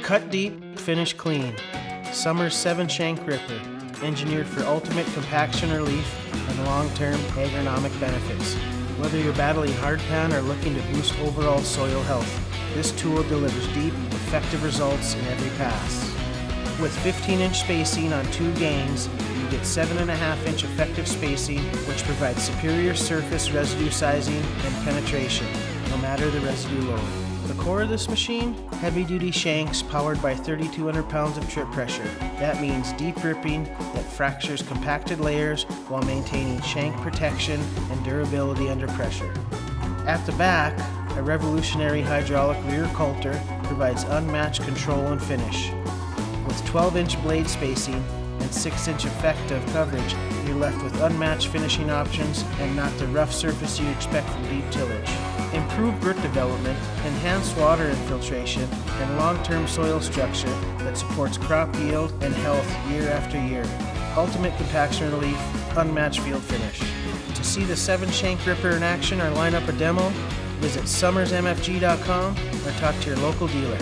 Cut deep, finish clean. Summers 7 Shank Ripper, engineered for ultimate compaction relief and long-term agronomic benefits. Whether you're battling hardpan or looking to boost overall soil health, this tool delivers deep, effective results in every pass. With 15-inch spacing on 2 gangs, you get 7.5-inch effective spacing, which provides superior surface residue sizing and penetration, no matter the residue load. The core of this machine? Heavy-duty shanks powered by 3,200 pounds of trip pressure. That means deep ripping that fractures compacted layers while maintaining shank protection and durability under pressure. At the back, a revolutionary hydraulic rear coulter provides unmatched control and finish. With 12-inch blade spacing and 6-inch effective coverage, you're left with unmatched finishing options and not the rough surface you expect from deep tillage. Improved root development, enhanced water infiltration, and long-term soil structure that supports crop yield and health year after year. Ultimate compaction relief, unmatched field finish. To see the 7 Shank Ripper in action or line up a demo, visit summersmfg.com or talk to your local dealer.